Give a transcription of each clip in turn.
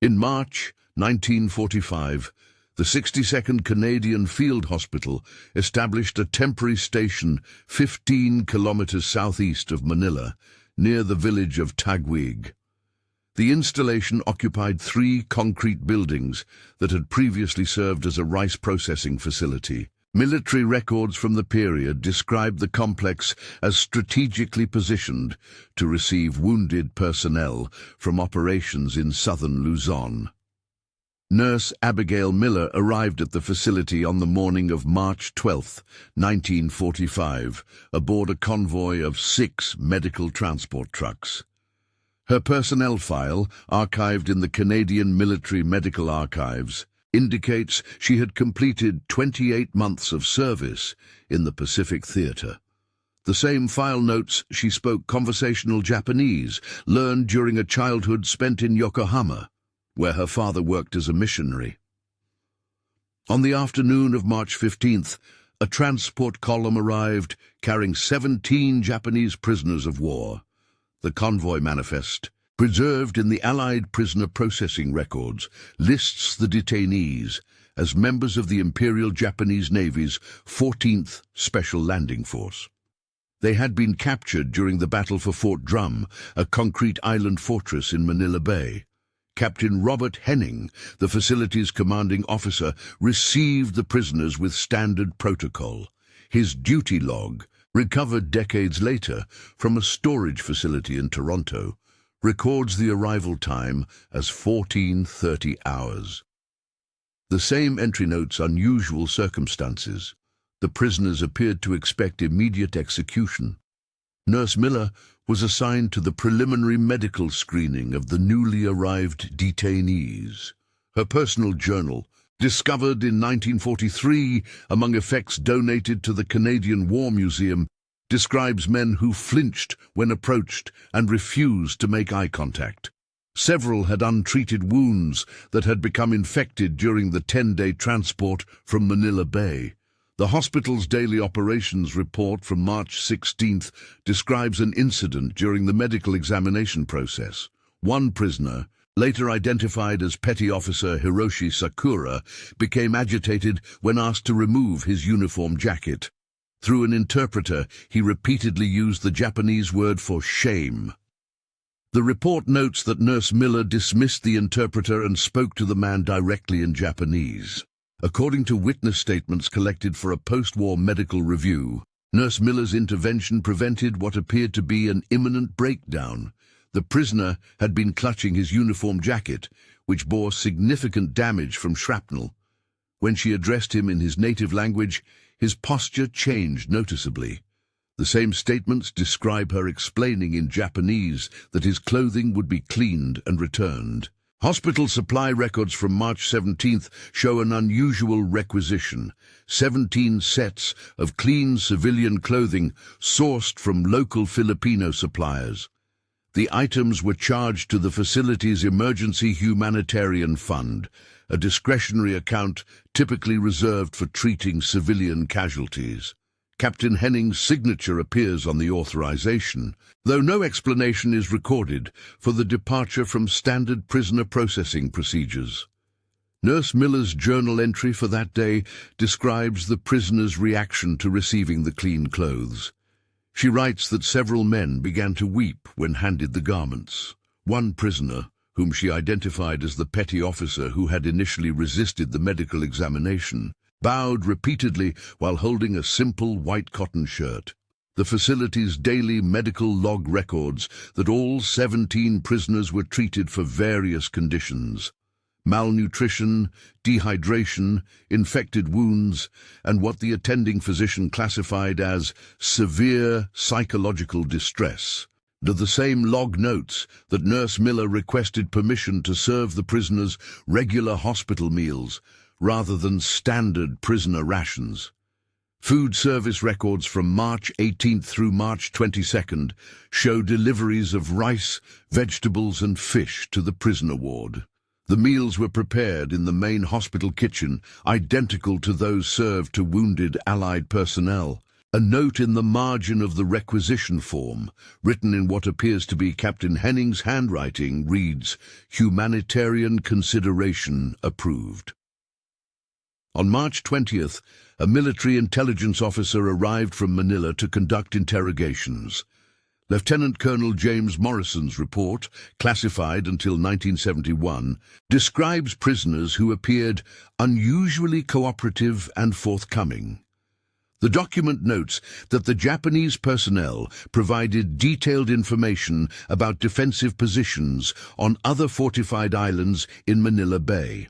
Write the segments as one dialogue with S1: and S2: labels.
S1: In March 1945, the 62nd Canadian Field Hospital established a temporary station 15 kilometers southeast of Manila, near the village of Taguig. The installation occupied 3 concrete buildings that had previously served as a rice processing facility. Military records from the period describe the complex as strategically positioned to receive wounded personnel from operations in southern Luzon. Nurse Abigail Miller arrived at the facility on the morning of March 12, 1945, aboard a convoy of 6 medical transport trucks. Her personnel file, archived in the Canadian Military Medical Archives, indicates she had completed 28 months of service in the Pacific Theater. The same file notes she spoke conversational Japanese, learned during a childhood spent in Yokohama, where her father worked as a missionary. On the afternoon of March 15th, a transport column arrived carrying 17 Japanese prisoners of war. The convoy manifest, preserved in the Allied prisoner processing records, lists the detainees as members of the Imperial Japanese Navy's 14th Special Landing Force. They had been captured during the battle for Fort Drum, a concrete island fortress in Manila Bay. Captain Robert Henning, the facility's commanding officer, received the prisoners with standard protocol. His duty log, recovered decades later from a storage facility in Toronto, records the arrival time as 14:30 hours. The same entry notes unusual circumstances. The prisoners appeared to expect immediate execution. Nurse Miller was assigned to the preliminary medical screening of the newly arrived detainees. Her personal journal, discovered in 1943 among effects donated to the Canadian War Museum, describes men who flinched when approached and refused to make eye contact. Several had untreated wounds that had become infected during the 10-day transport from Manila Bay. The hospital's daily operations report from March 16th describes an incident during the medical examination process. One prisoner, later identified as Petty Officer Hiroshi Sakura, became agitated when asked to remove his uniform jacket. Through an interpreter, he repeatedly used the Japanese word for shame. The report notes that Nurse Miller dismissed the interpreter and spoke to the man directly in Japanese. According to witness statements collected for a post-war medical review, Nurse Miller's intervention prevented what appeared to be an imminent breakdown. The prisoner had been clutching his uniform jacket, which bore significant damage from shrapnel. When she addressed him in his native language, his posture changed noticeably. The same statements describe her explaining in Japanese that his clothing would be cleaned and returned. Hospital supply records from March 17th show an unusual requisition: 17 sets of clean civilian clothing sourced from local Filipino suppliers. The items were charged to the facility's Emergency Humanitarian Fund, a discretionary account typically reserved for treating civilian casualties. Captain Henning's signature appears on the authorization, though no explanation is recorded for the departure from standard prisoner processing procedures. Nurse Miller's journal entry for that day describes the prisoner's reaction to receiving the clean clothes. She writes that several men began to weep when handed the garments. One prisoner, whom she identified as the petty officer who had initially resisted the medical examination, bowed repeatedly while holding a simple white cotton shirt. The facility's daily medical log records that all 17 prisoners were treated for various conditions: malnutrition, dehydration, infected wounds, and what the attending physician classified as severe psychological distress. The same log notes that Nurse Miller requested permission to serve the prisoners regular hospital meals rather than standard prisoner rations. Food service records from March 18th through March 22nd show deliveries of rice, vegetables and fish to the prisoner ward. The meals were prepared in the main hospital kitchen, identical to those served to wounded Allied personnel. A note in the margin of the requisition form, written in what appears to be Captain Henning's handwriting, reads, "Humanitarian consideration approved." On March 20th, a military intelligence officer arrived from Manila to conduct interrogations. Lieutenant Colonel James Morrison's report, classified until 1971, describes prisoners who appeared unusually cooperative and forthcoming. The document notes that the Japanese personnel provided detailed information about defensive positions on other fortified islands in Manila Bay.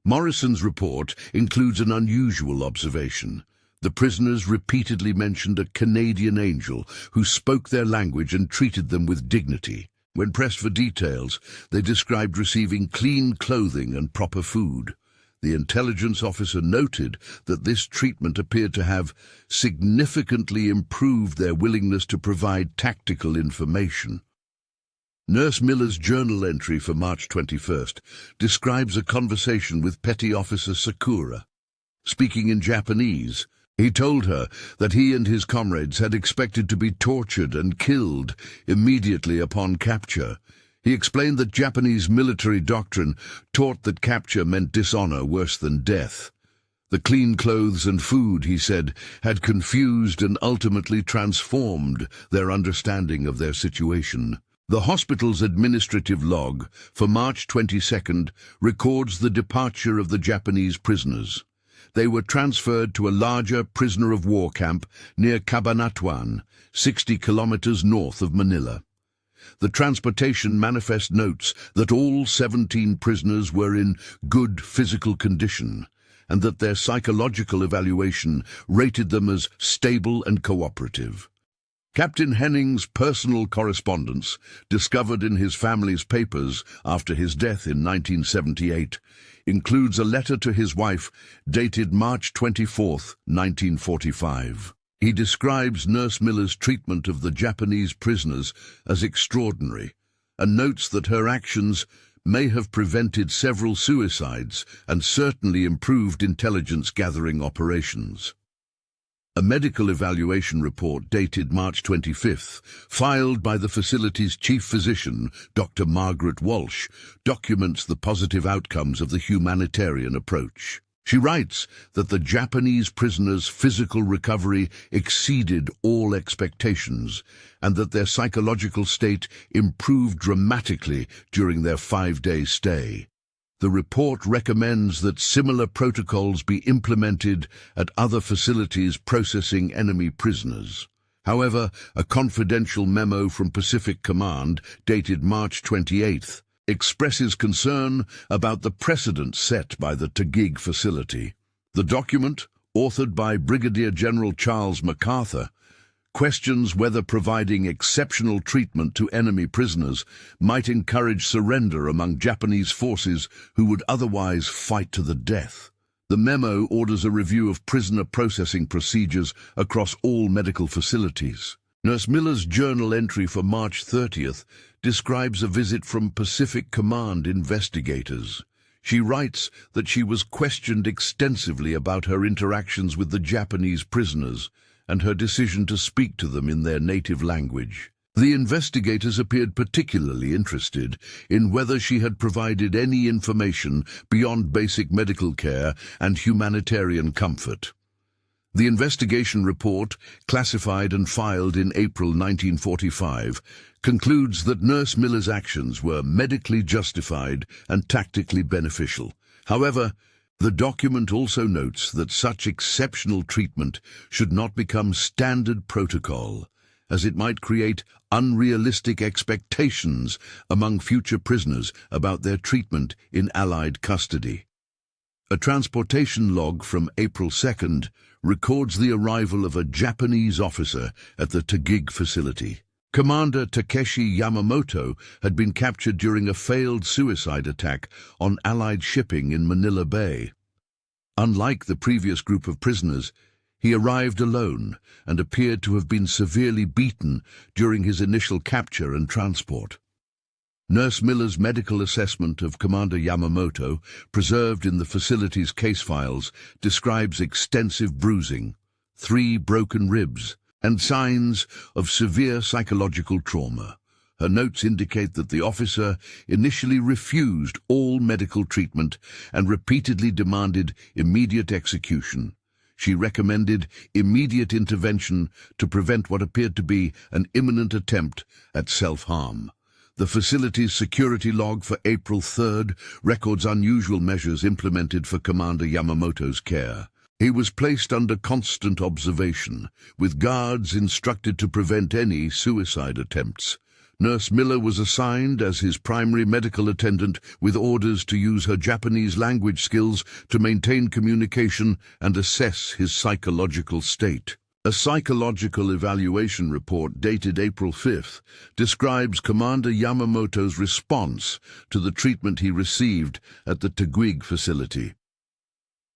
S1: Morrison's report includes an unusual observation. The prisoners repeatedly mentioned a Canadian angel who spoke their language and treated them with dignity. When pressed for details, they described receiving clean clothing and proper food. The intelligence officer noted that this treatment appeared to have significantly improved their willingness to provide tactical information. Nurse Miller's journal entry for March 21st describes a conversation with Petty Officer Sakura. Speaking in Japanese, he told her that he and his comrades had expected to be tortured and killed immediately upon capture. He explained that Japanese military doctrine taught that capture meant dishonor worse than death. The clean clothes and food, he said, had confused and ultimately transformed their understanding of their situation. The hospital's administrative log for March 22nd records the departure of the Japanese prisoners. They were transferred to a larger prisoner-of-war camp near Cabanatuan, 60 kilometers north of Manila. The transportation manifest notes that all 17 prisoners were in good physical condition, and that their psychological evaluation rated them as stable and cooperative. Captain Henning's personal correspondence, discovered in his family's papers after his death in 1978, includes a letter to his wife dated March 24, 1945. He describes Nurse Miller's treatment of the Japanese prisoners as extraordinary, and notes that her actions may have prevented several suicides and certainly improved intelligence-gathering operations. A medical evaluation report dated March 25th, filed by the facility's chief physician, Dr. Margaret Walsh, documents the positive outcomes of the humanitarian approach. She writes that the Japanese prisoners' physical recovery exceeded all expectations and that their psychological state improved dramatically during their 5-day stay. The report recommends that similar protocols be implemented at other facilities processing enemy prisoners. However, a confidential memo from Pacific Command, dated March 28th, expresses concern about the precedent set by the Taguig facility. The document, authored by Brigadier General Charles MacArthur, questions whether providing exceptional treatment to enemy prisoners might encourage surrender among Japanese forces who would otherwise fight to the death. The memo orders a review of prisoner processing procedures across all medical facilities. Nurse Miller's journal entry for March 30th describes a visit from Pacific Command investigators. She writes that she was questioned extensively about her interactions with the Japanese prisoners and her decision to speak to them in their native language. The investigators appeared particularly interested in whether she had provided any information beyond basic medical care and humanitarian comfort. The investigation report, classified and filed in April 1945, concludes that Nurse Miller's actions were medically justified and tactically beneficial. However, the document also notes that such exceptional treatment should not become standard protocol, as it might create unrealistic expectations among future prisoners about their treatment in Allied custody. A transportation log from April 2nd records the arrival of a Japanese officer at the Taguig facility. Commander Takeshi Yamamoto had been captured during a failed suicide attack on Allied shipping in Manila Bay. Unlike the previous group of prisoners, he arrived alone and appeared to have been severely beaten during his initial capture and transport. Nurse Miller's medical assessment of Commander Yamamoto, preserved in the facility's case files, describes extensive bruising, 3 broken ribs, and signs of severe psychological trauma. Her notes indicate that the officer initially refused all medical treatment and repeatedly demanded immediate execution. She recommended immediate intervention to prevent what appeared to be an imminent attempt at self-harm. The facility's security log for April 3rd records unusual measures implemented for Commander Yamamoto's care. He was placed under constant observation, with guards instructed to prevent any suicide attempts. Nurse Miller was assigned as his primary medical attendant, with orders to use her Japanese language skills to maintain communication and assess his psychological state. A psychological evaluation report dated April 5th describes Commander Yamamoto's response to the treatment he received at the Taguig facility.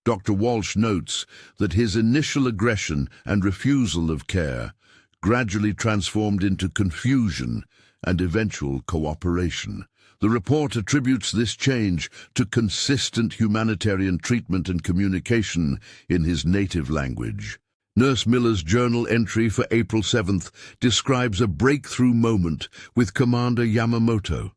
S1: Dr. Walsh notes that his initial aggression and refusal of care gradually transformed into confusion and eventual cooperation. The report attributes this change to consistent humanitarian treatment and communication in his native language. Nurse Miller's journal entry for April 7th describes a breakthrough moment with Commander Yamamoto.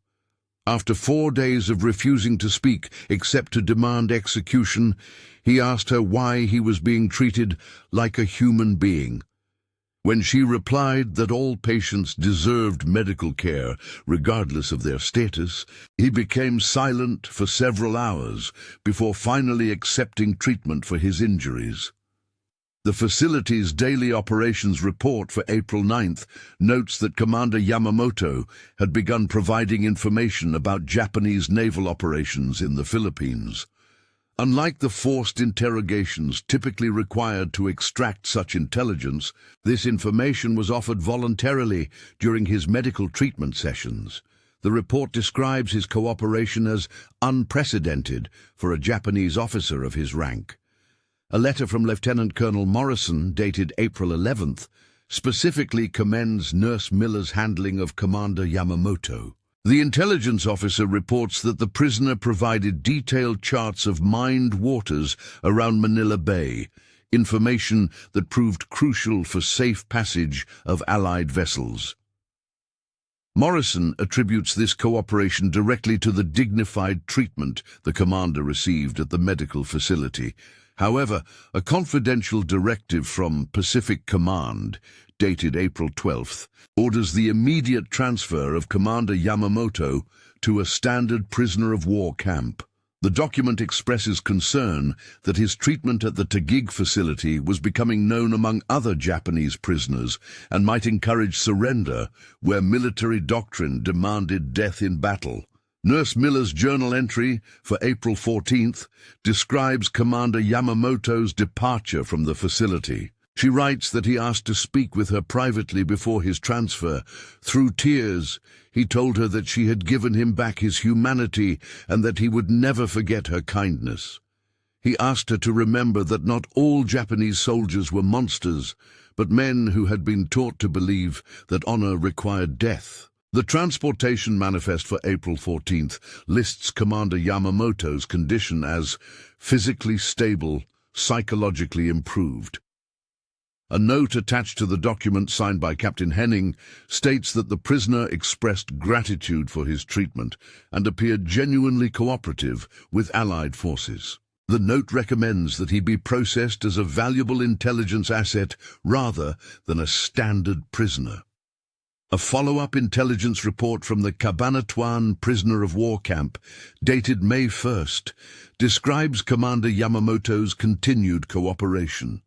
S1: After 4 days of refusing to speak except to demand execution, he asked her why he was being treated like a human being. When she replied that all patients deserved medical care, regardless of their status, he became silent for several hours before finally accepting treatment for his injuries. The facility's daily operations report for April 9th notes that Commander Yamamoto had begun providing information about Japanese naval operations in the Philippines. Unlike the forced interrogations typically required to extract such intelligence, this information was offered voluntarily during his medical treatment sessions. The report describes his cooperation as unprecedented for a Japanese officer of his rank. A letter from Lieutenant Colonel Morrison, dated April 11th, specifically commends Nurse Miller's handling of Commander Yamamoto. The intelligence officer reports that the prisoner provided detailed charts of mined waters around Manila Bay, information that proved crucial for safe passage of Allied vessels. Morrison attributes this cooperation directly to the dignified treatment the commander received at the medical facility. However, a confidential directive from Pacific Command, dated April 12th, orders the immediate transfer of Commander Yamamoto to a standard prisoner-of-war camp. The document expresses concern that his treatment at the Taguig facility was becoming known among other Japanese prisoners and might encourage surrender where military doctrine demanded death in battle. Nurse Miller's journal entry for April 14th describes Commander Yamamoto's departure from the facility. She writes that he asked to speak with her privately before his transfer. Through tears, he told her that she had given him back his humanity and that he would never forget her kindness. He asked her to remember that not all Japanese soldiers were monsters, but men who had been taught to believe that honor required death. The transportation manifest for April 14th lists Commander Yamamoto's condition as physically stable, psychologically improved. A note attached to the document signed by Captain Henning states that the prisoner expressed gratitude for his treatment and appeared genuinely cooperative with Allied forces. The note recommends that he be processed as a valuable intelligence asset rather than a standard prisoner. A follow-up intelligence report from the Cabanatuan prisoner-of-war camp, dated May 1st, describes Commander Yamamoto's continued cooperation.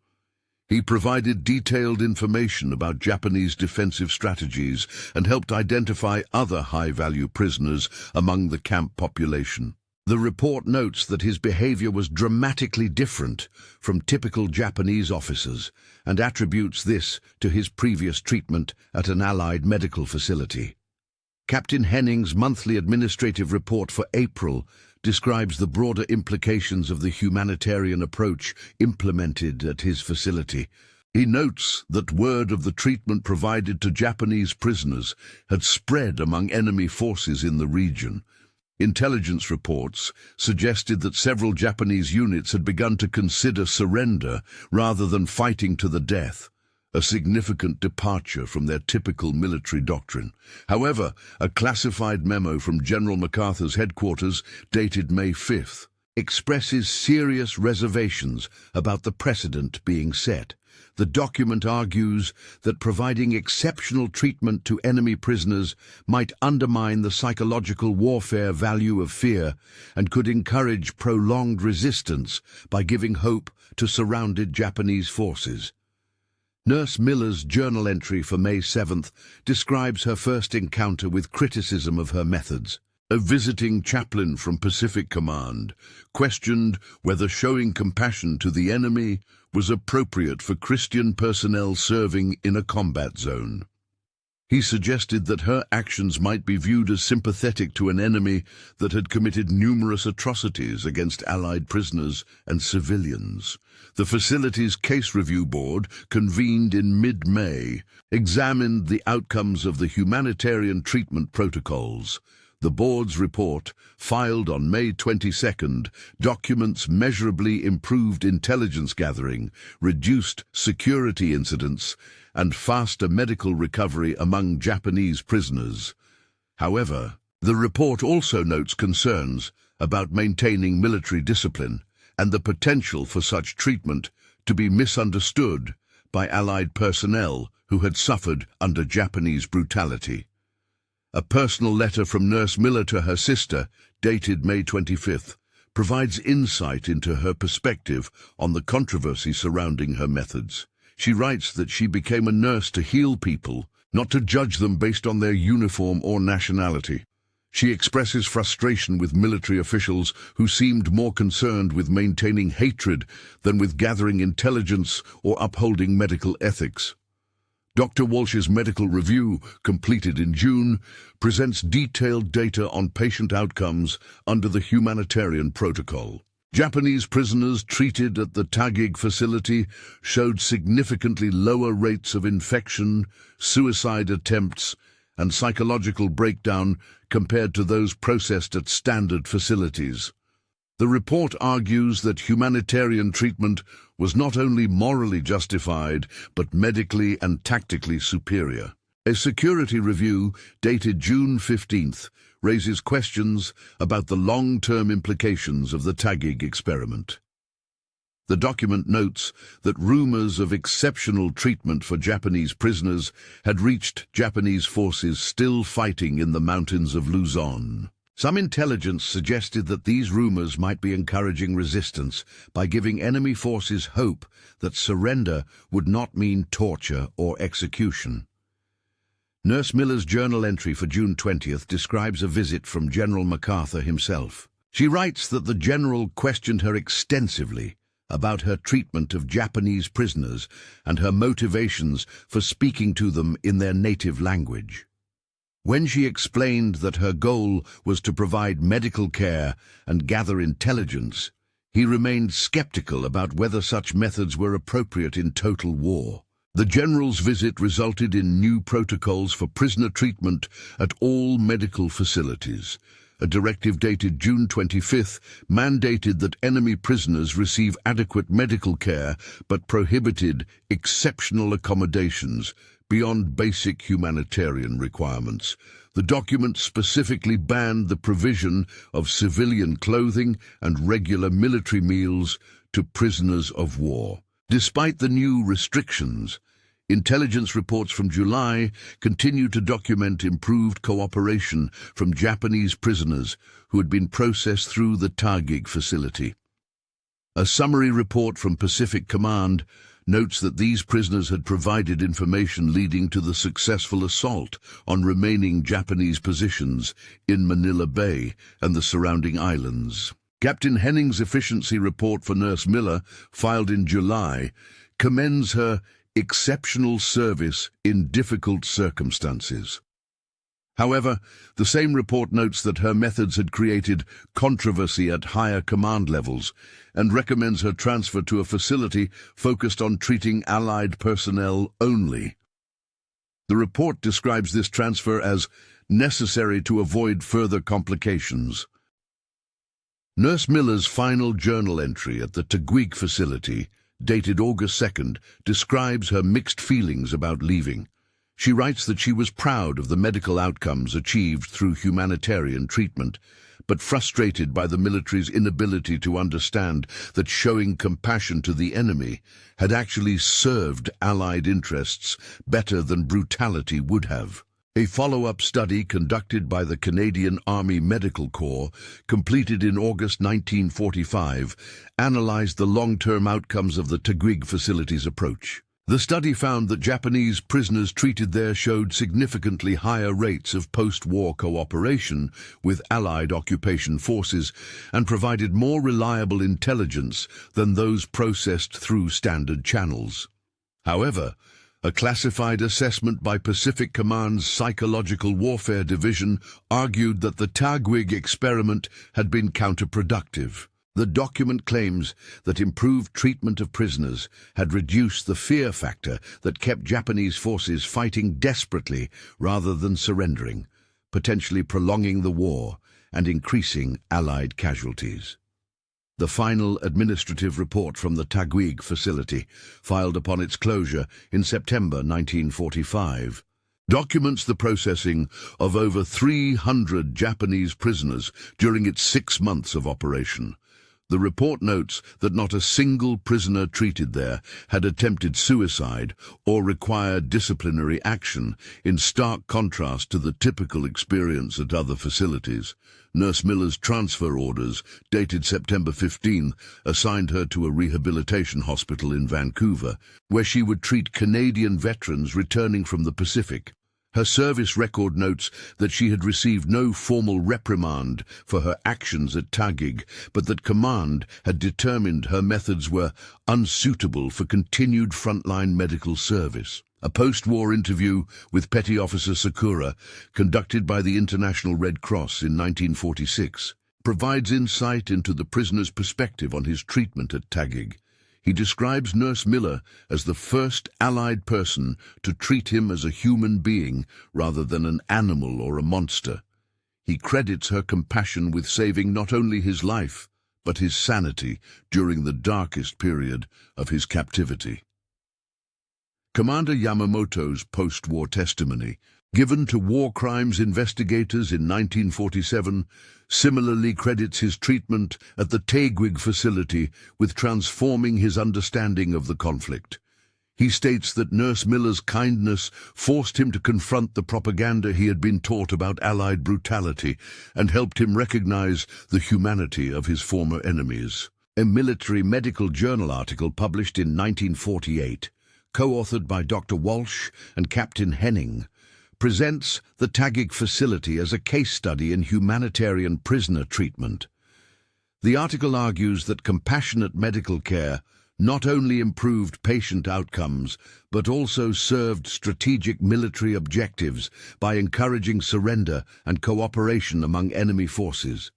S1: He provided detailed information about Japanese defensive strategies and helped identify other high-value prisoners among the camp population. The report notes that his behavior was dramatically different from typical Japanese officers and attributes this to his previous treatment at an Allied medical facility. Captain Henning's monthly administrative report for April describes the broader implications of the humanitarian approach implemented at his facility. He notes that word of the treatment provided to Japanese prisoners had spread among enemy forces in the region. Intelligence reports suggested that several Japanese units had begun to consider surrender rather than fighting to the death, a significant departure from their typical military doctrine. However, a classified memo from General MacArthur's headquarters, dated May 5th, expresses serious reservations about the precedent being set. The document argues that providing exceptional treatment to enemy prisoners might undermine the psychological warfare value of fear and could encourage prolonged resistance by giving hope to surrounded Japanese forces. Nurse Miller's journal entry for May 7th describes her first encounter with criticism of her methods. A visiting chaplain from Pacific Command questioned whether showing compassion to the enemy was appropriate for Christian personnel serving in a combat zone. He suggested that her actions might be viewed as sympathetic to an enemy that had committed numerous atrocities against Allied prisoners and civilians. The facility's Case Review Board, convened in mid-May, examined the outcomes of the humanitarian treatment protocols. The board's report, filed on May 22nd, documents measurably improved intelligence gathering, reduced security incidents, and faster medical recovery among Japanese prisoners. However, the report also notes concerns about maintaining military discipline and the potential for such treatment to be misunderstood by Allied personnel who had suffered under Japanese brutality. A personal letter from Nurse Miller to her sister, dated May 25th, provides insight into her perspective on the controversy surrounding her methods. She writes that she became a nurse to heal people, not to judge them based on their uniform or nationality. She expresses frustration with military officials who seemed more concerned with maintaining hatred than with gathering intelligence or upholding medical ethics. Dr. Walsh's medical review, completed in June, presents detailed data on patient outcomes under the humanitarian protocol. Japanese prisoners treated at the Taguig facility showed significantly lower rates of infection, suicide attempts, and psychological breakdown compared to those processed at standard facilities. The report argues that humanitarian treatment was not only morally justified, but medically and tactically superior. A security review, dated June 15th, raises questions about the long-term implications of the Taguig experiment. The document notes that rumors of exceptional treatment for Japanese prisoners had reached Japanese forces still fighting in the mountains of Luzon. Some intelligence suggested that these rumors might be encouraging resistance by giving enemy forces hope that surrender would not mean torture or execution. Nurse Miller's journal entry for June 20th describes a visit from General MacArthur himself. She writes that the general questioned her extensively about her treatment of Japanese prisoners and her motivations for speaking to them in their native language. When she explained that her goal was to provide medical care and gather intelligence, he remained skeptical about whether such methods were appropriate in total war. The general's visit resulted in new protocols for prisoner treatment at all medical facilities. A directive dated June 25th mandated that enemy prisoners receive adequate medical care but prohibited exceptional accommodations beyond basic humanitarian requirements. The document specifically banned the provision of civilian clothing and regular military meals to prisoners of war. Despite the new restrictions, intelligence reports from July continue to document improved cooperation from Japanese prisoners who had been processed through the Taguig facility. A summary report from Pacific Command notes that these prisoners had provided information leading to the successful assault on remaining Japanese positions in Manila Bay and the surrounding islands. Captain Henning's efficiency report for Nurse Miller, filed in July, commends her exceptional service in difficult circumstances. However, the same report notes that her methods had created controversy at higher command levels and recommends her transfer to a facility focused on treating Allied personnel only. The report describes this transfer as necessary to avoid further complications. Nurse Miller's final journal entry at the Taguig facility, dated August 2nd, describes her mixed feelings about leaving. She writes that she was proud of the medical outcomes achieved through humanitarian treatment, but frustrated by the military's inability to understand that showing compassion to the enemy had actually served Allied interests better than brutality would have. A follow-up study conducted by the Canadian Army Medical Corps, completed in August 1945, analyzed the long-term outcomes of the Taguig facility's approach. The study found that Japanese prisoners treated there showed significantly higher rates of post-war cooperation with Allied occupation forces and provided more reliable intelligence than those processed through standard channels. However, a classified assessment by Pacific Command's Psychological Warfare Division argued that the Taguig experiment had been counterproductive. The document claims that improved treatment of prisoners had reduced the fear factor that kept Japanese forces fighting desperately rather than surrendering, potentially prolonging the war and increasing Allied casualties. The final administrative report from the Taguig facility, filed upon its closure in September 1945, documents the processing of over 300 Japanese prisoners during its 6 months of operation. The report notes that not a single prisoner treated there had attempted suicide or required disciplinary action, in stark contrast to the typical experience at other facilities. Nurse Miller's transfer orders, dated September 15, assigned her to a rehabilitation hospital in Vancouver, where she would treat Canadian veterans returning from the Pacific. Her service record notes that she had received no formal reprimand for her actions at Taguig, but that command had determined her methods were unsuitable for continued frontline medical service. A post-war interview with Petty Officer Sakura, conducted by the International Red Cross in 1946, provides insight into the prisoner's perspective on his treatment at Taguig. He describes Nurse Miller as the first Allied person to treat him as a human being rather than an animal or a monster. He credits her compassion with saving not only his life, but his sanity during the darkest period of his captivity. Commander Yamamoto's post-war testimony, given to war crimes investigators in 1947, similarly credits his treatment at the Taguig facility with transforming his understanding of the conflict. He states that Nurse Miller's kindness forced him to confront the propaganda he had been taught about Allied brutality and helped him recognize the humanity of his former enemies. A military medical journal article published in 1948, co-authored by Dr. Walsh and Captain Henning, presents the Taguig facility as a case study in humanitarian prisoner treatment. The article argues that compassionate medical care not only improved patient outcomes, but also served strategic military objectives by encouraging surrender and cooperation among enemy forces.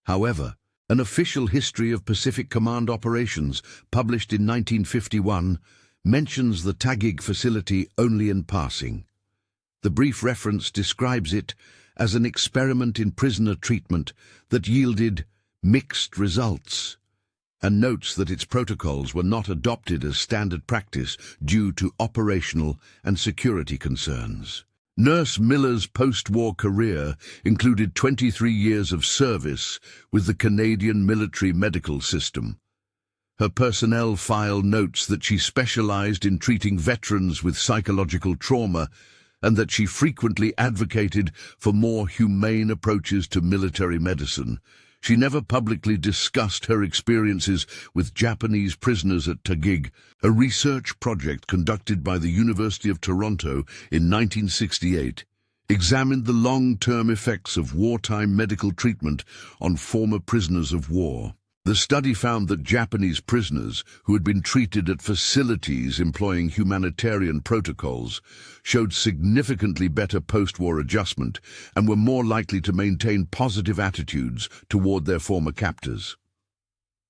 S1: However, an official history of Pacific Command operations, published in 1951, mentions the Taguig facility only in passing. The brief reference describes it as an experiment in prisoner treatment that yielded mixed results, and notes that its protocols were not adopted as standard practice due to operational and security concerns. Nurse Miller's post-war career included 23 years of service with the Canadian military medical system. Her personnel file notes that she specialized in treating veterans with psychological trauma and that she frequently advocated for more humane approaches to military medicine. She never publicly discussed her experiences with Japanese prisoners at Taguig. A research project conducted by the University of Toronto in 1968 examined the long-term effects of wartime medical treatment on former prisoners of war. The study found that Japanese prisoners who had been treated at facilities employing humanitarian protocols showed significantly better post-war adjustment and were more likely to maintain positive attitudes toward their former captors.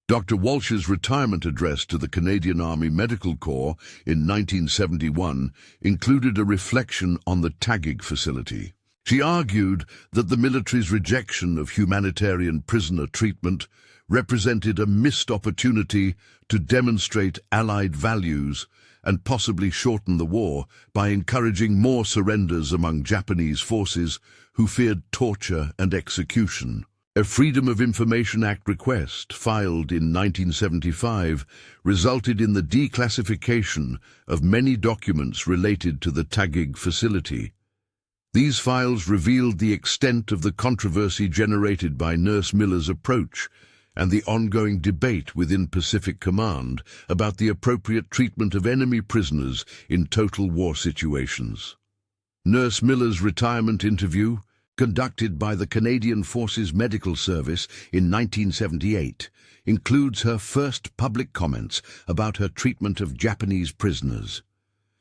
S1: Dr. Walsh's retirement address to the Canadian Army Medical Corps in 1971 included a reflection on the Taguig facility. She argued that the military's rejection of humanitarian prisoner treatment represented a missed opportunity to demonstrate Allied values and possibly shorten the war by encouraging more surrenders among Japanese forces who feared torture and execution. A Freedom of Information Act request, filed in 1975, resulted in the declassification of many documents related to the Taguig facility. These files revealed the extent of the controversy generated by Nurse Miller's approach and the ongoing debate within Pacific Command about the appropriate treatment of enemy prisoners in total war situations. Nurse Miller's retirement interview, conducted by the Canadian Forces Medical Service in 1978, includes her first public comments about her treatment of Japanese prisoners.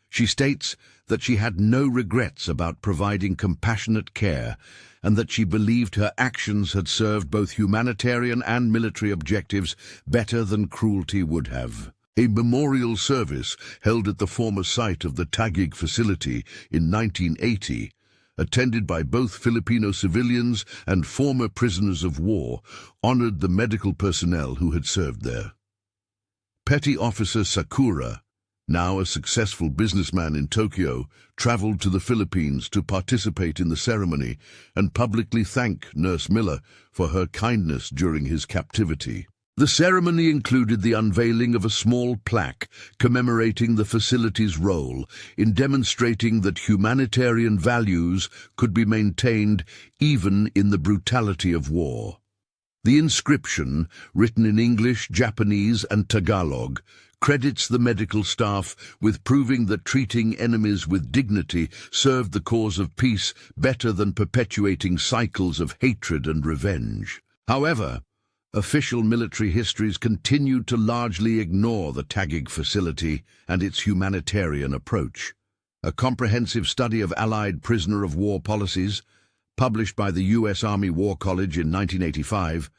S1: She states that she had no regrets about providing compassionate care and that she believed her actions had served both humanitarian and military objectives better than cruelty would have. A memorial service held at the former site of the Taguig facility in 1980, attended by both Filipino civilians and former prisoners of war, honored the medical personnel who had served there. Petty Officer Sakura, now a successful businessman in Tokyo, traveled to the Philippines to participate in the ceremony and publicly thank Nurse Miller for her kindness during his captivity. The ceremony included the unveiling of a small plaque commemorating the facility's role in demonstrating that humanitarian values could be maintained even in the brutality of war. The inscription, written in English, Japanese, and Tagalog, credits the medical staff with proving that treating enemies with dignity served the cause of peace better than perpetuating cycles of hatred and revenge. However, official military histories continued to largely ignore the Taguig facility and its humanitarian approach. A comprehensive study of Allied prisoner of war policies, published by the U.S. Army War College in 1985,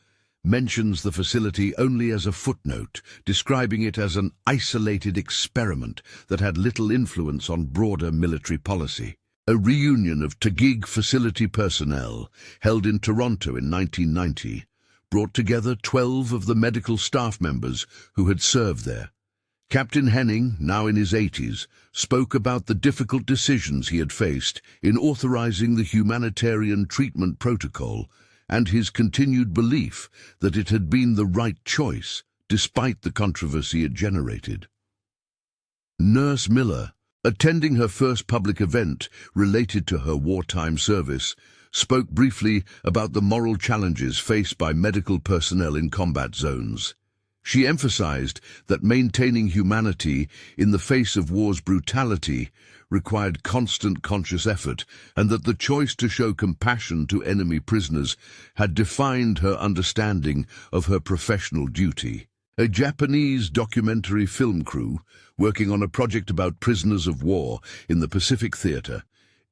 S1: mentions the facility only as a footnote, describing it as an isolated experiment that had little influence on broader military policy. A reunion of Taguig facility personnel, held in Toronto in 1990, brought together 12 of the medical staff members who had served there. Captain Henning, now in his 80s, spoke about the difficult decisions he had faced in authorizing the humanitarian treatment protocol and his continued belief that it had been the right choice, despite the controversy it generated. Nurse Miller, attending her first public event related to her wartime service, spoke briefly about the moral challenges faced by medical personnel in combat zones. She emphasized that maintaining humanity in the face of war's brutality required constant conscious effort, and that the choice to show compassion to enemy prisoners had defined her understanding of her professional duty. A Japanese documentary film crew, working on a project about prisoners of war in the Pacific Theater,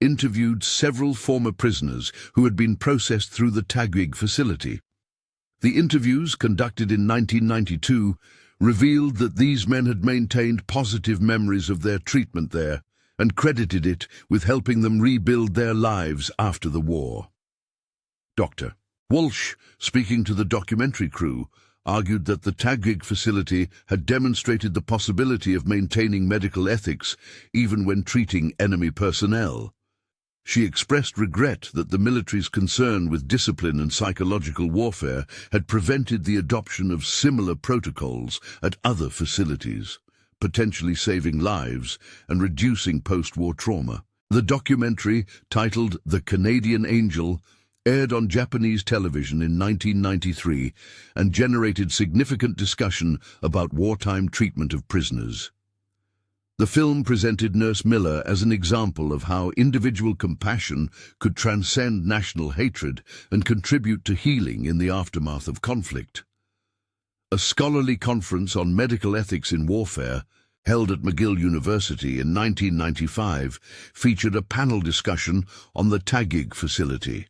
S1: interviewed several former prisoners who had been processed through the Taguig facility. The interviews, conducted in 1992, revealed that these men had maintained positive memories of their treatment there and credited it with helping them rebuild their lives after the war. Dr. Walsh, speaking to the documentary crew, argued that the Taguig facility had demonstrated the possibility of maintaining medical ethics even when treating enemy personnel. She expressed regret that the military's concern with discipline and psychological warfare had prevented the adoption of similar protocols at other facilities, potentially saving lives and reducing post-war trauma. The documentary, titled The Canadian Angel, aired on Japanese television in 1993 and generated significant discussion about wartime treatment of prisoners. The film presented Nurse Miller as an example of how individual compassion could transcend national hatred and contribute to healing in the aftermath of conflict. A scholarly conference on medical ethics in warfare, held at McGill University in 1995, featured a panel discussion on the Taguig facility.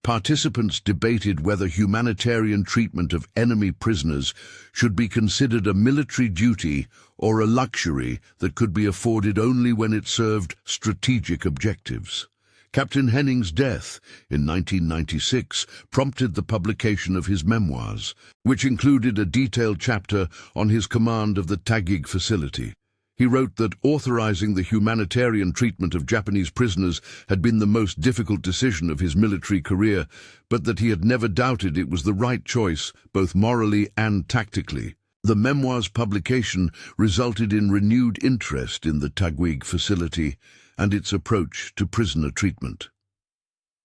S1: Participants debated whether humanitarian treatment of enemy prisoners should be considered a military duty or a luxury that could be afforded only when it served strategic objectives. Captain Henning's death in 1996 prompted the publication of his memoirs, which included a detailed chapter on his command of the Taguig facility. He wrote that authorizing the humanitarian treatment of Japanese prisoners had been the most difficult decision of his military career, but that he had never doubted it was the right choice, both morally and tactically. The memoir's publication resulted in renewed interest in the Taguig facility and its approach to prisoner treatment.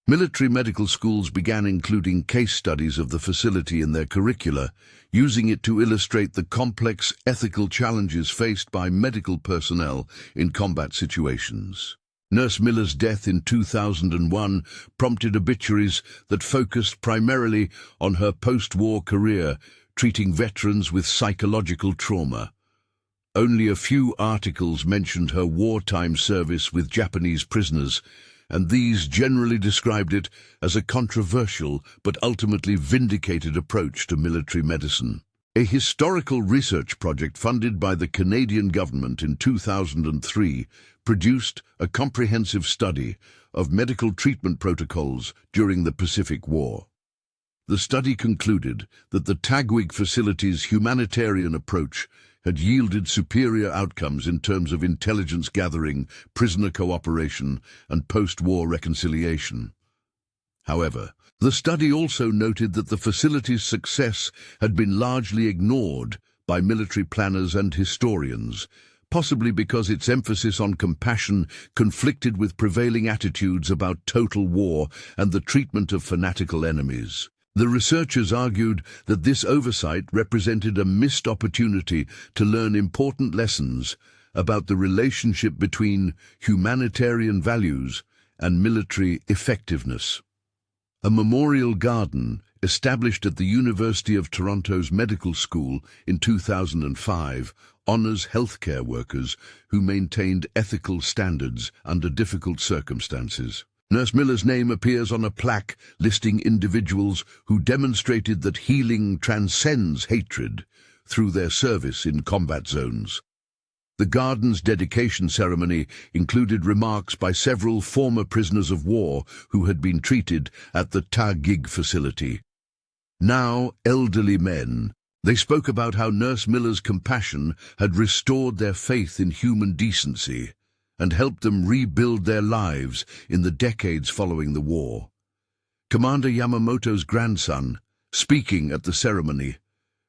S1: Military medical schools began including case studies of the facility in their curricula, using it to illustrate the complex ethical challenges faced by medical personnel in combat situations. Nurse Miller's death in 2001 prompted obituaries that focused primarily on her post-war career, treating veterans with psychological trauma. Only a few articles mentioned her wartime service with Japanese prisoners, and these generally described it as a controversial but ultimately vindicated approach to military medicine. A historical research project funded by the Canadian government in 2003 produced a comprehensive study of medical treatment protocols during the Pacific War. The study concluded that the Taguig facility's humanitarian approach had yielded superior outcomes in terms of intelligence gathering, prisoner cooperation, and post-war reconciliation. However, the study also noted that the facility's success had been largely ignored by military planners and historians, possibly because its emphasis on compassion conflicted with prevailing attitudes about total war and the treatment of fanatical enemies. The researchers argued that this oversight represented a missed opportunity to learn important lessons about the relationship between humanitarian values and military effectiveness. A memorial garden established at the University of Toronto's Medical School in 2005 honors healthcare workers who maintained ethical standards under difficult circumstances. Nurse Miller's name appears on a plaque listing individuals who demonstrated that healing transcends hatred through their service in combat zones. The garden's dedication ceremony included remarks by several former prisoners of war who had been treated at the Taguig facility. Now elderly men, they spoke about how Nurse Miller's compassion had restored their faith in human decency and helped them rebuild their lives in the decades following the war. Commander Yamamoto's grandson, speaking at the ceremony,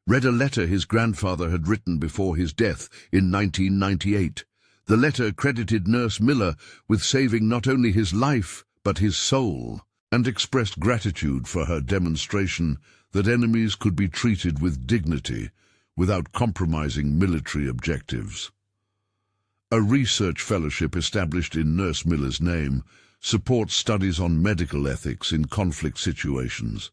S1: read a letter his grandfather had written before his death in 1998. The letter credited Nurse Miller with saving not only his life but his soul, and expressed gratitude for her demonstration that enemies could be treated with dignity without compromising military objectives. A research fellowship established in Nurse Miller's name supports studies on medical ethics in conflict situations.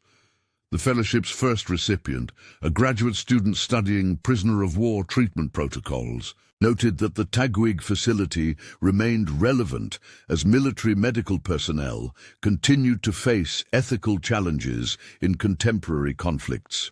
S1: The fellowship's first recipient, a graduate student studying prisoner of war treatment protocols, noted that the Taguig facility remained relevant as military medical personnel continued to face ethical challenges in contemporary conflicts.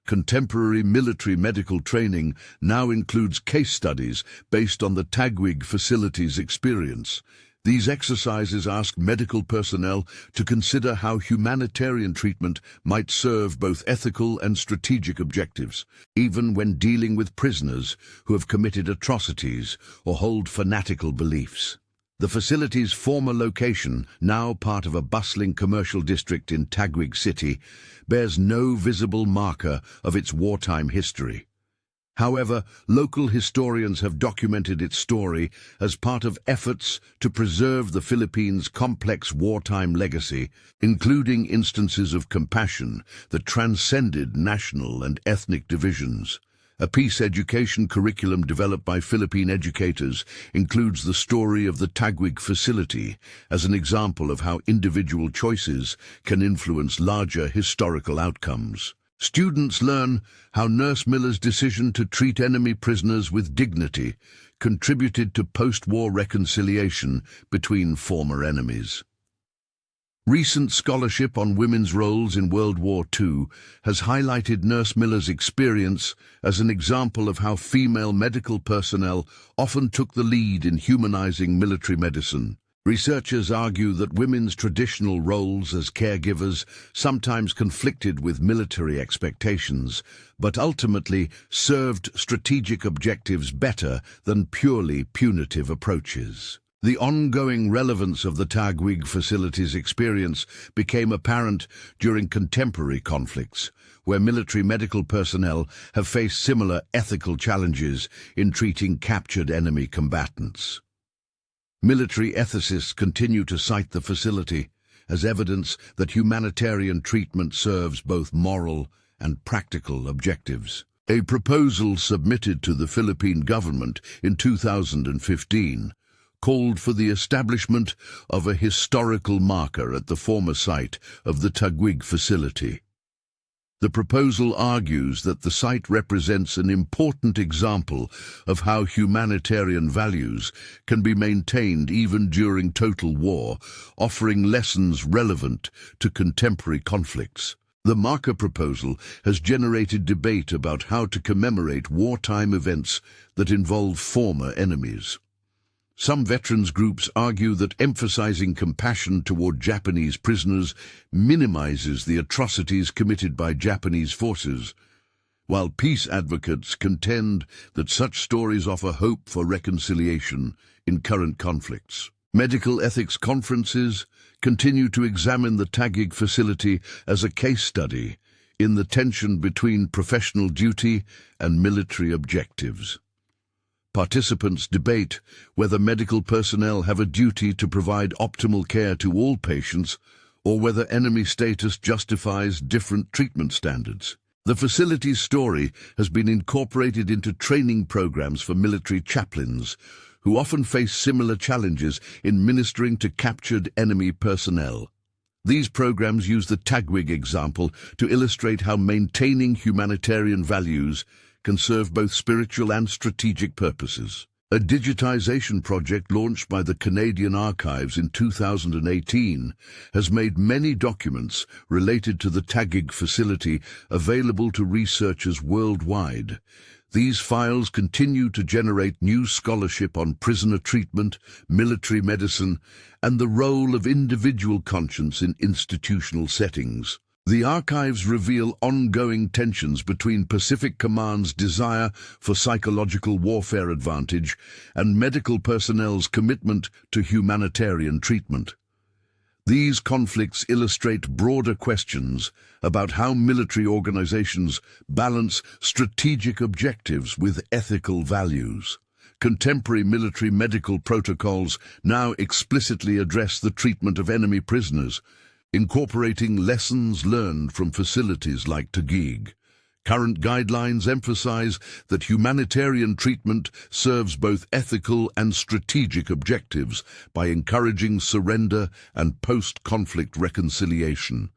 S1: Contemporary military medical training now includes case studies based on the Taguig facility's experience. These exercises ask medical personnel to consider how humanitarian treatment might serve both ethical and strategic objectives, even when dealing with prisoners who have committed atrocities or hold fanatical beliefs. The facility's former location, now part of a bustling commercial district in Taguig City, bears no visible marker of its wartime history. However, local historians have documented its story as part of efforts to preserve the Philippines' complex wartime legacy, including instances of compassion that transcended national and ethnic divisions. A peace education curriculum developed by Philippine educators includes the story of the Taguig facility as an example of how individual choices can influence larger historical outcomes. Students learn how Nurse Miller's decision to treat enemy prisoners with dignity contributed to post-war reconciliation between former enemies. Recent scholarship on women's roles in World War II has highlighted Nurse Miller's experience as an example of how female medical personnel often took the lead in humanizing military medicine. Researchers argue that women's traditional roles as caregivers sometimes conflicted with military expectations, but ultimately served strategic objectives better than purely punitive approaches. The ongoing relevance of the Tagwig facility's experience became apparent during contemporary conflicts, where military medical personnel have faced similar ethical challenges in treating captured enemy combatants. Military ethicists continue to cite the facility as evidence that humanitarian treatment serves both moral and practical objectives. A proposal submitted to the Philippine government in 2015 called for the establishment of a historical marker at the former site of the Tagwig facility. The proposal argues that the site represents an important example of how humanitarian values can be maintained even during total war, offering lessons relevant to contemporary conflicts. The marker proposal has generated debate about how to commemorate wartime events that involve former enemies. Some veterans groups argue that emphasizing compassion toward Japanese prisoners minimizes the atrocities committed by Japanese forces, while peace advocates contend that such stories offer hope for reconciliation in current conflicts. Medical ethics conferences continue to examine the Tagwig facility as a case study in the tension between professional duty and military objectives. Participants debate whether medical personnel have a duty to provide optimal care to all patients or whether enemy status justifies different treatment standards. The facility's story has been incorporated into training programs for military chaplains, who often face similar challenges in ministering to captured enemy personnel. These programs use the Tagwig example to illustrate how maintaining humanitarian values can serve both spiritual and strategic purposes. A digitization project launched by the Canadian Archives in 2018 has made many documents related to the Tagwig facility available to researchers worldwide. These files continue to generate new scholarship on prisoner treatment, military medicine, and the role of individual conscience in institutional settings. The archives reveal ongoing tensions between Pacific Command's desire for psychological warfare advantage and medical personnel's commitment to humanitarian treatment. These conflicts illustrate broader questions about how military organizations balance strategic objectives with ethical values. Contemporary military medical protocols now explicitly address the treatment of enemy prisoners, incorporating lessons learned from facilities like Tagwig. Current guidelines emphasize that humanitarian treatment serves both ethical and strategic objectives by encouraging surrender and post-conflict reconciliation.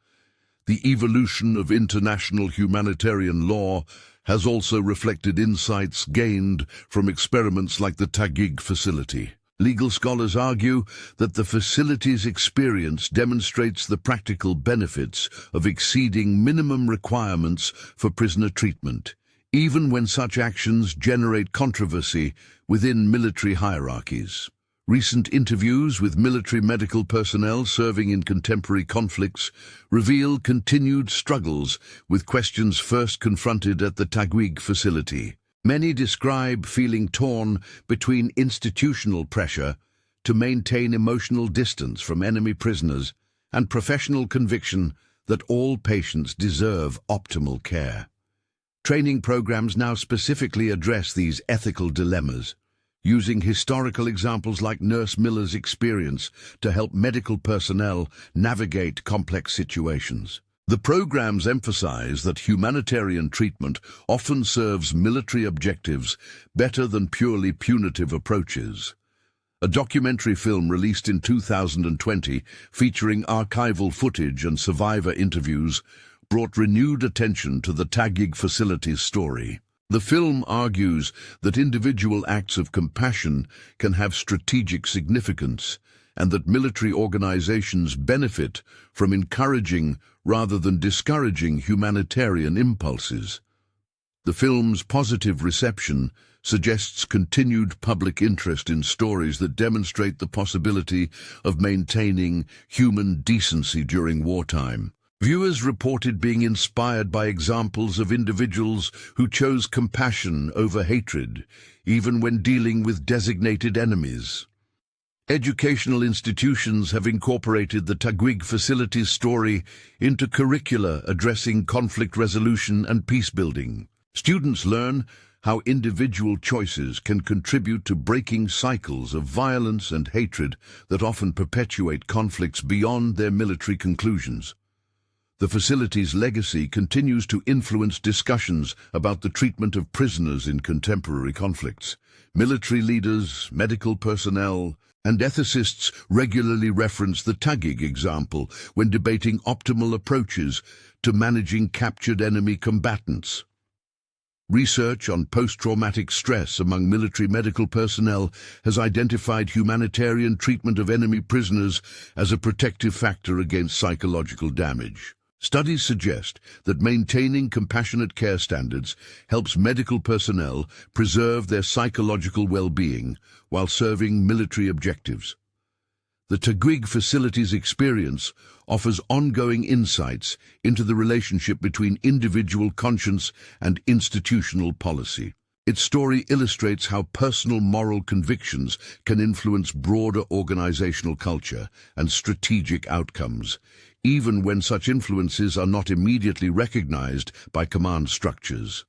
S1: The evolution of international humanitarian law has also reflected insights gained from experiments like the Tagwig facility. Legal scholars argue that the facility's experience demonstrates the practical benefits of exceeding minimum requirements for prisoner treatment, even when such actions generate controversy within military hierarchies. Recent interviews with military medical personnel serving in contemporary conflicts reveal continued struggles with questions first confronted at the Tagwig facility. Many describe feeling torn between institutional pressure to maintain emotional distance from enemy prisoners and professional conviction that all patients deserve optimal care. Training programs now specifically address these ethical dilemmas, using historical examples like Nurse Miller's experience to help medical personnel navigate complex situations. The programs emphasize that humanitarian treatment often serves military objectives better than purely punitive approaches. A documentary film released in 2020 featuring archival footage and survivor interviews brought renewed attention to the Tagwig facility's story. The film argues that individual acts of compassion can have strategic significance, and that military organizations benefit from encouraging rather than discouraging humanitarian impulses. The film's positive reception suggests continued public interest in stories that demonstrate the possibility of maintaining human decency during wartime. Viewers reported being inspired by examples of individuals who chose compassion over hatred, even when dealing with designated enemies. Educational institutions have incorporated the Taguig facility's story into curricula addressing conflict resolution and peacebuilding. Students learn how individual choices can contribute to breaking cycles of violence and hatred that often perpetuate conflicts beyond their military conclusions. The facility's legacy continues to influence discussions about the treatment of prisoners in contemporary conflicts. Military leaders, medical personnel, and ethicists regularly reference the Taguig example when debating optimal approaches to managing captured enemy combatants. Research on post-traumatic stress among military medical personnel has identified humanitarian treatment of enemy prisoners as a protective factor against psychological damage. Studies suggest that maintaining compassionate care standards helps medical personnel preserve their psychological well-being while serving military objectives. The Taguig facility's experience offers ongoing insights into the relationship between individual conscience and institutional policy. Its story illustrates how personal moral convictions can influence broader organizational culture and strategic outcomes, even when such influences are not immediately recognized by command structures.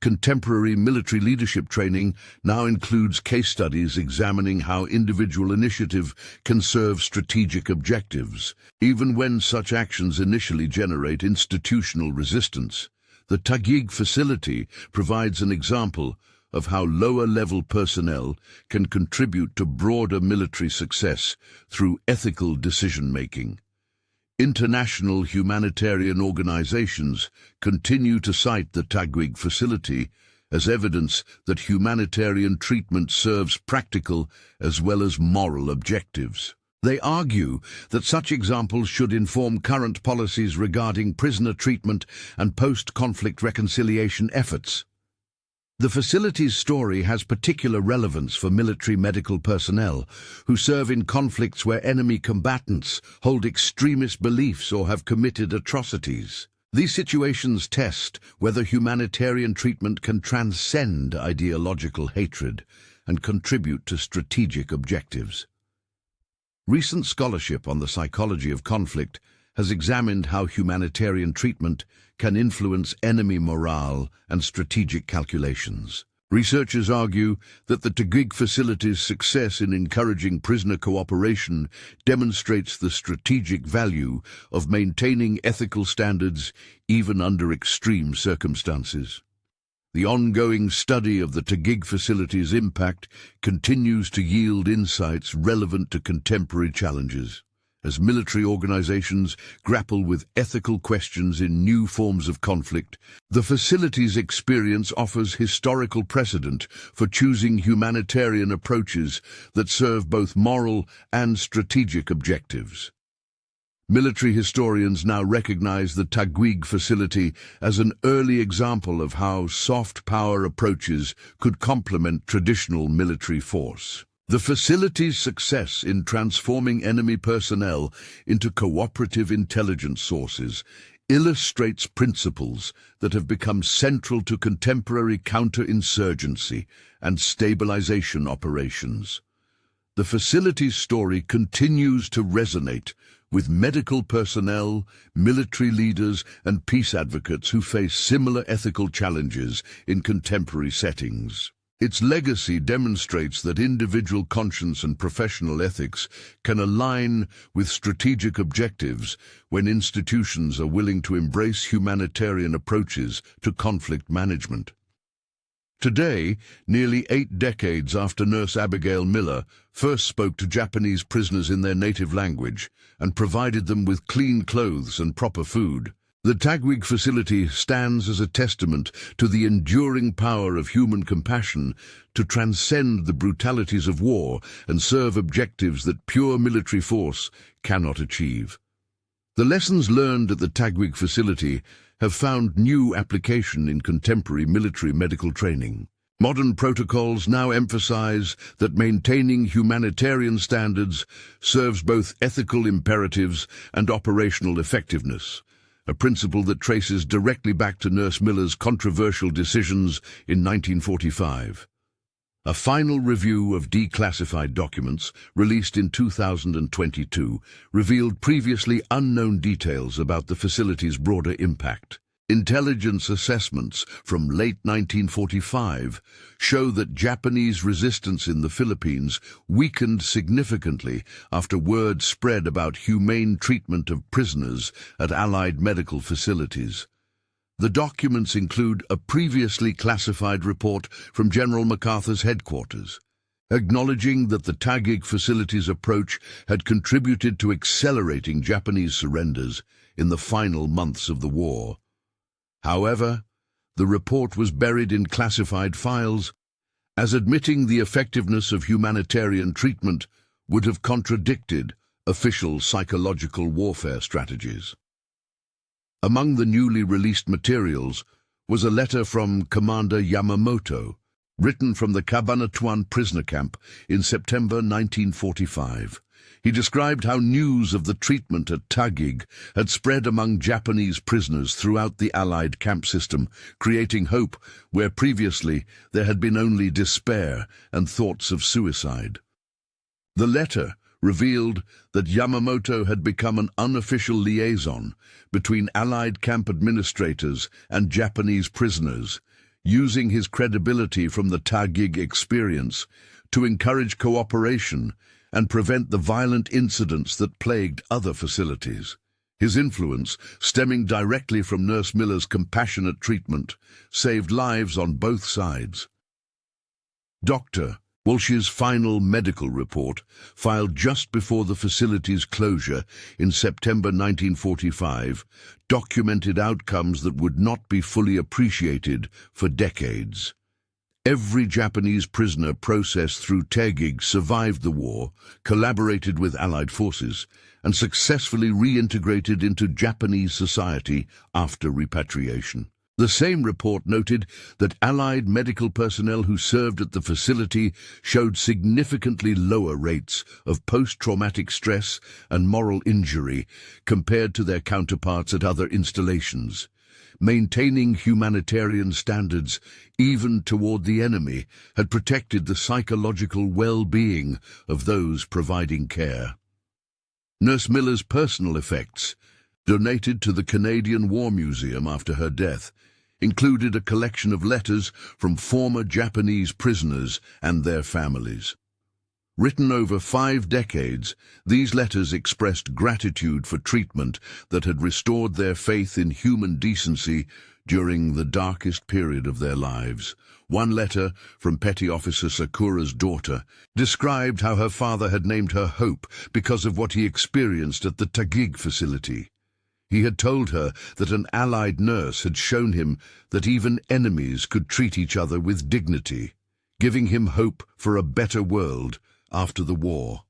S1: Contemporary military leadership training now includes case studies examining how individual initiative can serve strategic objectives, even when such actions initially generate institutional resistance. The Taguig facility provides an example of how lower-level personnel can contribute to broader military success through ethical decision-making. International humanitarian organizations continue to cite the Taguig facility as evidence that humanitarian treatment serves practical as well as moral objectives. They argue that such examples should inform current policies regarding prisoner treatment and post-conflict reconciliation efforts. The facility's story has particular relevance for military medical personnel who serve in conflicts where enemy combatants hold extremist beliefs or have committed atrocities. These situations test whether humanitarian treatment can transcend ideological hatred and contribute to strategic objectives. Recent scholarship on the psychology of conflict has examined how humanitarian treatment can influence enemy morale and strategic calculations. Researchers argue that the Taguig facility's success in encouraging prisoner cooperation demonstrates the strategic value of maintaining ethical standards even under extreme circumstances. The ongoing study of the Taguig facility's impact continues to yield insights relevant to contemporary challenges. As military organizations grapple with ethical questions in new forms of conflict, the facility's experience offers historical precedent for choosing humanitarian approaches that serve both moral and strategic objectives. Military historians now recognize the Taguig facility as an early example of how soft power approaches could complement traditional military force. The facility's success in transforming enemy personnel into cooperative intelligence sources illustrates principles that have become central to contemporary counterinsurgency and stabilization operations. The facility's story continues to resonate with medical personnel, military leaders, and peace advocates who face similar ethical challenges in contemporary settings. Its legacy demonstrates that individual conscience and professional ethics can align with strategic objectives when institutions are willing to embrace humanitarian approaches to conflict management. Today, nearly 8 decades after Nurse Abigail Miller first spoke to Japanese prisoners in their native language and provided them with clean clothes and proper food, the Taguig facility stands as a testament to the enduring power of human compassion to transcend the brutalities of war and serve objectives that pure military force cannot achieve. The lessons learned at the Taguig facility have found new application in contemporary military medical training. Modern protocols now emphasize that maintaining humanitarian standards serves both ethical imperatives and operational effectiveness, a principle that traces directly back to Nurse Miller's controversial decisions in 1945. A final review of declassified documents, released in 2022, revealed previously unknown details about the facility's broader impact. Intelligence assessments from late 1945 show that Japanese resistance in the Philippines weakened significantly after word spread about humane treatment of prisoners at Allied medical facilities. The documents include a previously classified report from General MacArthur's headquarters, acknowledging that the Taguig facility's approach had contributed to accelerating Japanese surrenders in the final months of the war. However, the report was buried in classified files, as admitting the effectiveness of humanitarian treatment would have contradicted official psychological warfare strategies. Among the newly released materials was a letter from Commander Yamamoto, written from the Cabanatuan prisoner camp in September 1945. He described how news of the treatment at Taguig had spread among Japanese prisoners throughout the Allied camp system, creating hope where previously there had been only despair and thoughts of suicide. The letter revealed that Yamamoto had become an unofficial liaison between Allied camp administrators and Japanese prisoners, using his credibility from the Taguig experience to encourage cooperation and prevent the violent incidents that plagued other facilities. His influence, stemming directly from Nurse Miller's compassionate treatment, saved lives on both sides. Dr. Walsh's final medical report, filed just before the facility's closure in September 1945, documented outcomes that would not be fully appreciated for decades. Every Japanese prisoner processed through Taguig survived the war, collaborated with Allied forces, and successfully reintegrated into Japanese society after repatriation. The same report noted that Allied medical personnel who served at the facility showed significantly lower rates of post-traumatic stress and moral injury compared to their counterparts at other installations. Maintaining humanitarian standards, even toward the enemy, had protected the psychological well-being of those providing care. Nurse Miller's personal effects, donated to the Canadian War Museum after her death, included a collection of letters from former Japanese prisoners and their families. Written over 5 decades, these letters expressed gratitude for treatment that had restored their faith in human decency during the darkest period of their lives. One letter from Petty Officer Sakura's daughter described how her father had named her Hope because of what he experienced at the Taguig facility. He had told her that an Allied nurse had shown him that even enemies could treat each other with dignity, giving him hope for a better world after the war.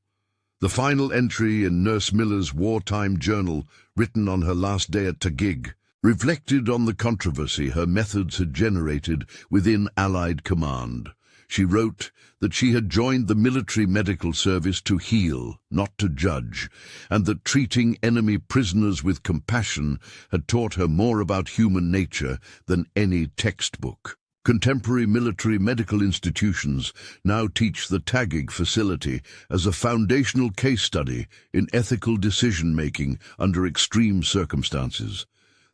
S1: The final entry in Nurse Miller's wartime journal, written on her last day at Taguig, reflected on the controversy her methods had generated within Allied command. She wrote that she had joined the military medical service to heal, not to judge, and that treating enemy prisoners with compassion had taught her more about human nature than any textbook. Contemporary military medical institutions now teach the Taguig facility as a foundational case study in ethical decision-making under extreme circumstances.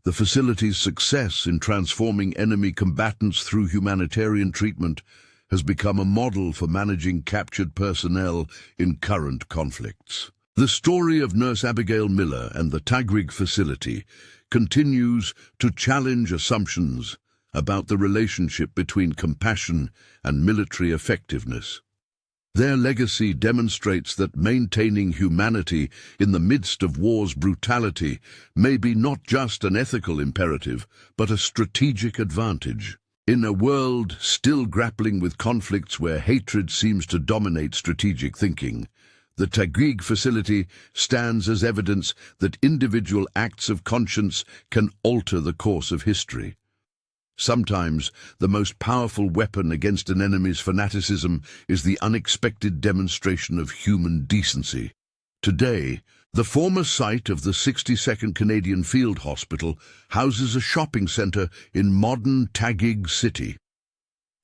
S1: The facility's success in transforming enemy combatants through humanitarian treatment has become a model for managing captured personnel in current conflicts. The story of Nurse Abigail Miller and the Taguig facility continues to challenge assumptions about the relationship between compassion and military effectiveness. Their legacy demonstrates that maintaining humanity in the midst of war's brutality may be not just an ethical imperative, but a strategic advantage. In a world still grappling with conflicts where hatred seems to dominate strategic thinking, The Taguig facility stands as evidence that individual acts of conscience can alter the course of history. Sometimes the most powerful weapon against an enemy's fanaticism is the unexpected demonstration of human decency. Today, the former site of the 62nd Canadian Field Hospital houses a shopping centre in modern Taguig City.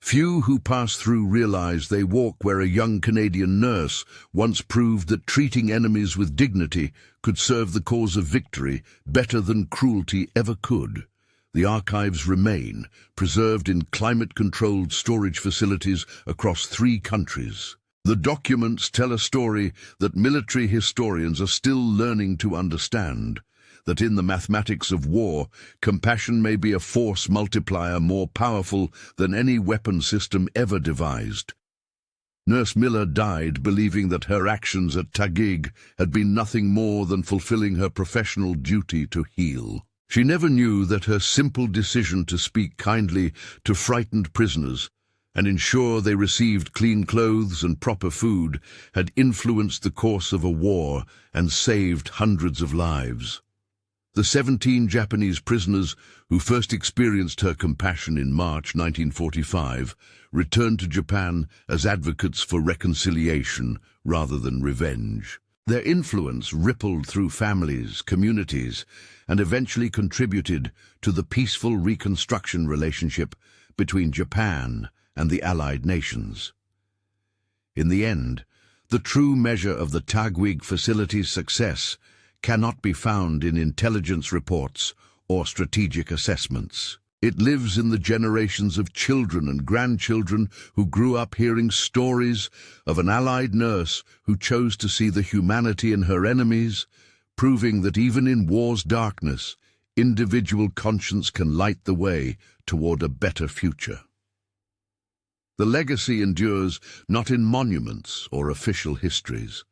S1: Few who pass through realize they walk where a young Canadian nurse once proved that treating enemies with dignity could serve the cause of victory better than cruelty ever could. The archives remain, preserved in climate-controlled storage facilities across 3 countries. The documents tell a story that military historians are still learning to understand, that in the mathematics of war, compassion may be a force multiplier more powerful than any weapon system ever devised. Nurse Miller died believing that her actions at Taguig had been nothing more than fulfilling her professional duty to heal. She never knew that her simple decision to speak kindly to frightened prisoners and ensure they received clean clothes and proper food had influenced the course of a war and saved hundreds of lives. The 17 Japanese prisoners who first experienced her compassion in March 1945 returned to Japan as advocates for reconciliation rather than revenge. Their influence rippled through families, communities, and eventually contributed to the peaceful reconstruction relationship between Japan and the Allied nations. In the end, the true measure of the Taguig facility's success cannot be found in intelligence reports or strategic assessments. It lives in the generations of children and grandchildren who grew up hearing stories of an Allied nurse who chose to see the humanity in her enemies, proving that even in war's darkness, individual conscience can light the way toward a better future. The legacy endures not in monuments or official histories,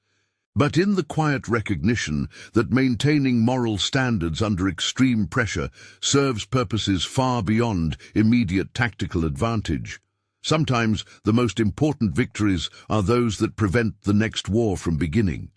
S1: but in the quiet recognition that maintaining moral standards under extreme pressure serves purposes far beyond immediate tactical advantage. Sometimes the most important victories are those that prevent the next war from beginning.